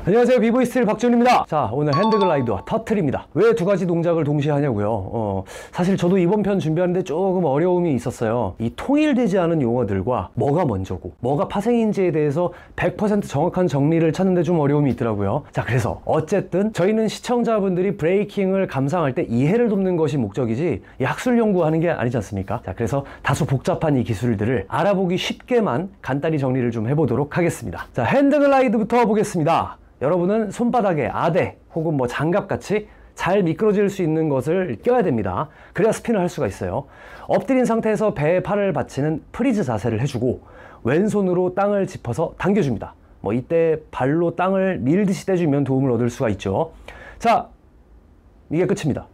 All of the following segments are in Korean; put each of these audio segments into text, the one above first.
안녕하세요, 비보이스틸 박지훈입니다. 자, 오늘 핸드글라이드와 터틀입니다. 왜 두 가지 동작을 동시에 하냐고요? 사실 저도 이번 편 준비하는데 조금 어려움이 있었어요. 이 통일되지 않은 용어들과 뭐가 먼저고 뭐가 파생인지에 대해서 100% 정확한 정리를 찾는데 좀 어려움이 있더라고요. 자, 그래서 어쨌든 저희는 시청자분들이 브레이킹을 감상할 때 이해를 돕는 것이 목적이지 이 학술 연구하는 게 아니지 않습니까? 자, 그래서 다소 복잡한 이 기술들을 알아보기 쉽게만 간단히 정리를 좀 해보도록 하겠습니다. 자, 핸드글라이드부터 보겠습니다. 여러분은 손바닥에 아대 혹은 뭐 장갑같이 잘 미끄러질 수 있는 것을 껴야 됩니다. 그래야 스핀을 할 수가 있어요. 엎드린 상태에서 배에 팔을 받치는 프리즈 자세를 해주고 왼손으로 땅을 짚어서 당겨줍니다. 뭐 이때 발로 땅을 밀듯이 떼주면 도움을 얻을 수가 있죠. 자, 이게 끝입니다.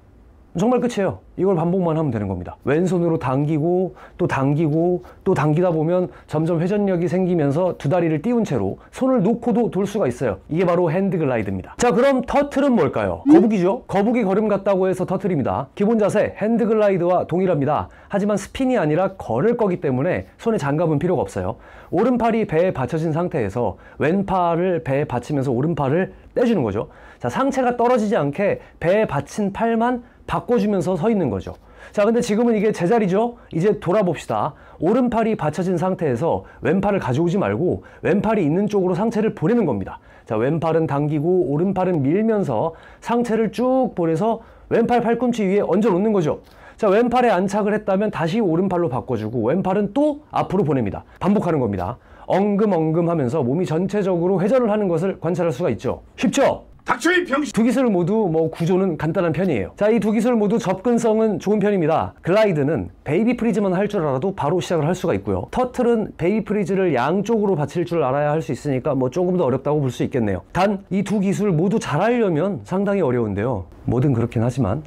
정말 끝이에요. 이걸 반복만 하면 되는 겁니다. 왼손으로 당기고 또 당기고 또 당기다 보면 점점 회전력이 생기면서 두 다리를 띄운 채로 손을 놓고도 돌 수가 있어요. 이게 바로 핸드글라이드입니다. 자, 그럼 터틀은 뭘까요? 거북이죠. 거북이 걸음 같다고 해서 터틀입니다. 기본 자세 핸드글라이드와 동일합니다. 하지만 스핀이 아니라 걸을 거기 때문에 손에 장갑은 필요가 없어요. 오른팔이 배에 받쳐진 상태에서 왼팔을 배에 받치면서 오른팔을 떼주는 거죠. 자, 상체가 떨어지지 않게 배에 받친 팔만 바꿔주면서 서 있는 거죠. 자, 근데 지금은 이게 제자리죠. 이제 돌아봅시다. 오른팔이 받쳐진 상태에서 왼팔을 가져오지 말고 왼팔이 있는 쪽으로 상체를 보내는 겁니다. 자, 왼팔은 당기고 오른팔은 밀면서 상체를 쭉 보내서 왼팔 팔꿈치 위에 얹어 놓는 거죠. 자, 왼팔에 안착을 했다면 다시 오른팔로 바꿔주고 왼팔은 또 앞으로 보냅니다. 반복하는 겁니다. 엉금엉금 하면서 몸이 전체적으로 회전을 하는 것을 관찰할 수가 있죠. 쉽죠? 닥쳐이 병신! 두 기술 모두 뭐 구조는 간단한 편이에요. 자, 이 두 기술 모두 접근성은 좋은 편입니다. 글라이드는 베이비 프리즈만 할 줄 알아도 바로 시작을 할 수가 있고요. 터틀은 베이비 프리즈를 양쪽으로 받칠 줄 알아야 할 수 있으니까 뭐 조금 더 어렵다고 볼 수 있겠네요. 단 이 두 기술 모두 잘하려면 상당히 어려운데요. 뭐든 그렇긴 하지만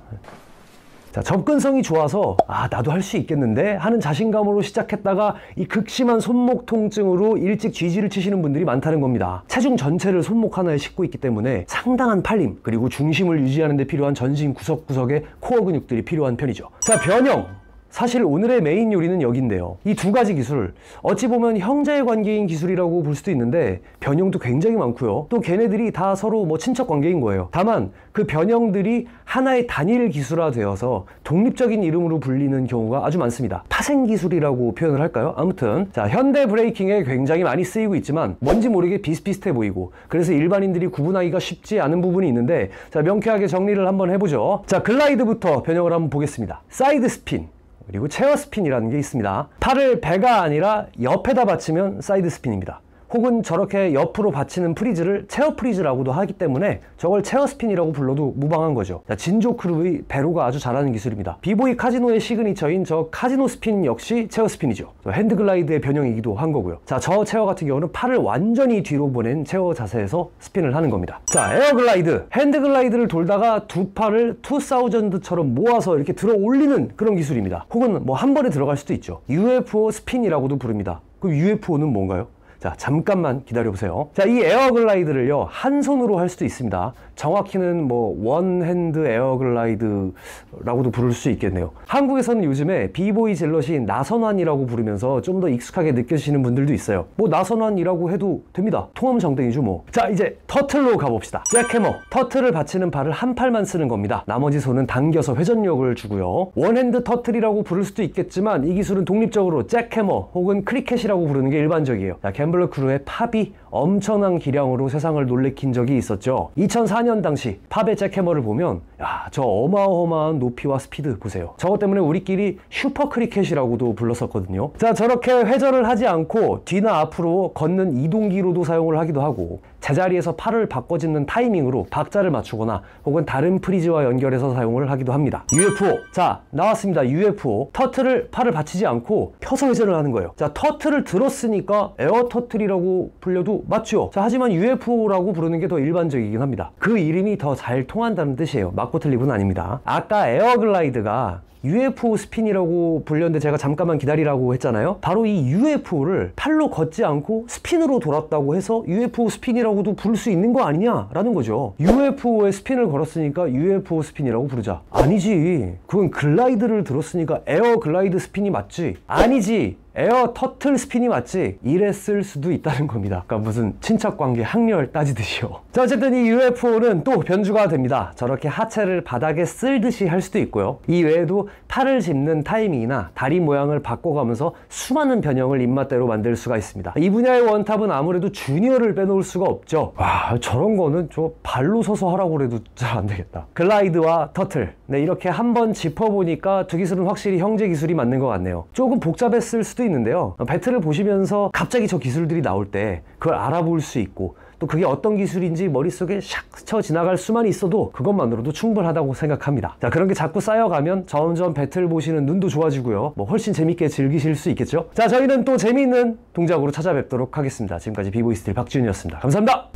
자, 접근성이 좋아서 나도 할 수 있겠는데 하는 자신감으로 시작했다가 이 극심한 손목 통증으로 일찍 GG를 치시는 분들이 많다는 겁니다. 체중 전체를 손목 하나에 싣고 있기 때문에 상당한 팔힘 그리고 중심을 유지하는 데 필요한 전신 구석구석의 코어 근육들이 필요한 편이죠. 자, 변형! 사실 오늘의 메인 요리는 여기인데요. 이 두 가지 기술, 어찌 보면 형제의 관계인 기술이라고 볼 수도 있는데 변형도 굉장히 많고요. 또 걔네들이 다 서로 뭐 친척 관계인 거예요. 다만 그 변형들이 하나의 단일 기술화되어서 독립적인 이름으로 불리는 경우가 아주 많습니다. 파생 기술이라고 표현을 할까요? 아무튼 자, 현대 브레이킹에 굉장히 많이 쓰이고 있지만 뭔지 모르게 비슷비슷해 보이고 그래서 일반인들이 구분하기가 쉽지 않은 부분이 있는데 자, 명쾌하게 정리를 한번 해보죠. 자, 글라이드부터 변형을 한번 보겠습니다. 사이드 스핀 그리고 체어 스핀이라는 게 있습니다. 팔을 배가 아니라 옆에다 받치면 사이드 스핀입니다. 혹은 저렇게 옆으로 받치는 프리즈를 체어 프리즈라고도 하기 때문에 저걸 체어 스핀이라고 불러도 무방한 거죠. 자, 진조 크루의 배로가 아주 잘하는 기술입니다. 비보이 카지노의 시그니처인 저 카지노 스핀 역시 체어 스핀이죠. 핸드글라이드의 변형이기도 한 거고요. 자, 저 체어 같은 경우는 팔을 완전히 뒤로 보낸 체어 자세에서 스핀을 하는 겁니다. 자, 에어글라이드. 핸드글라이드를 돌다가 두 팔을 2000처럼 모아서 이렇게 들어 올리는 그런 기술입니다. 혹은 뭐 한 번에 들어갈 수도 있죠. UFO 스핀이라고도 부릅니다. 그럼 UFO는 뭔가요? 자, 잠깐만 기다려보세요. 자, 이 에어글라이드를요, 한 손으로 할 수도 있습니다. 정확히는 뭐 원핸드 에어글라이드라고도 부를 수 있겠네요. 한국에서는 요즘에 비보이 젤럿이 나선환이라고 부르면서 좀 더 익숙하게 느껴지시는 분들도 있어요. 뭐 나선환이라고 해도 됩니다. 통함정땡이죠 뭐. 자, 이제 터틀로 가봅시다. 잭해머. 터틀을 받치는 팔을 한 팔만 쓰는 겁니다. 나머지 손은 당겨서 회전력을 주고요. 원핸드 터틀이라고 부를 수도 있겠지만 이 기술은 독립적으로 잭해머 혹은 크리켓이라고 부르는 게 일반적이에요. 자, 갬블러 크루의 팝이 엄청난 기량으로 세상을 놀래킨 적이 있었죠. 2004년 당시 팝의 잭해머를 보면 야, 저 어마어마한 높이와 스피드 보세요. 저것 때문에 우리끼리 슈퍼 크리켓이라고도 불렀었거든요. 자, 저렇게 회전을 하지 않고 뒤나 앞으로 걷는 이동기로도 사용을 하기도 하고 제자리에서 팔을 바꿔짓는 타이밍으로 박자를 맞추거나 혹은 다른 프리즈와 연결해서 사용을 하기도 합니다. UFO. 자, 나왔습니다. UFO. 터틀을 팔을 받치지 않고 펴서 회전을 하는 거예요. 자, 터틀을 들었으니까 에어 터틀이라고 불려도 맞죠? 자, 하지만 UFO라고 부르는 게 더 일반적이긴 합니다. 그 이름이 더 잘 통한다는 뜻이에요. 맞고 틀리고는 아닙니다. 아까 에어글라이드가 UFO 스핀이라고 불렸는데 제가 잠깐만 기다리라고 했잖아요. 바로 이 UFO를 팔로 걷지 않고 스핀으로 돌았다고 해서 UFO 스핀이라고도 부를 수 있는 거 아니냐라는 거죠. UFO에 스핀을 걸었으니까 UFO 스핀이라고 부르자. 아니지. 그건 글라이드를 들었으니까 에어 글라이드 스핀이 맞지. 아니지. 에어 터틀 스핀이 맞지? 이랬을 수도 있다는 겁니다. 그러니까 무슨 친척관계 학렬 따지듯이요. 자, 어쨌든 이 UFO는 또 변주가 됩니다. 저렇게 하체를 바닥에 쓸듯이 할 수도 있고요. 이 외에도 팔을 짚는 타이밍이나 다리 모양을 바꿔가면서 수많은 변형을 입맛대로 만들 수가 있습니다. 이 분야의 원탑은 아무래도 주니어를 빼놓을 수가 없죠. 와, 저런 거는 저 발로 서서 하라고 해도 잘 안 되겠다. 글라이드와 터틀. 네, 이렇게 한번 짚어보니까 두 기술은 확실히 형제 기술이 맞는 것 같네요. 조금 복잡했을 수도 있는데요. 배틀을 보시면서 갑자기 저 기술들이 나올 때 그걸 알아볼 수 있고 또 그게 어떤 기술인지 머릿속에 샥 스쳐 지나갈 수만 있어도 그것만으로도 충분하다고 생각합니다. 자, 그런 게 자꾸 쌓여가면 점점 배틀 보시는 눈도 좋아지고요. 뭐 훨씬 재밌게 즐기실 수 있겠죠? 자, 저희는 또 재미있는 동작으로 찾아뵙도록 하겠습니다. 지금까지 비보이스틸 박지훈이었습니다. 감사합니다.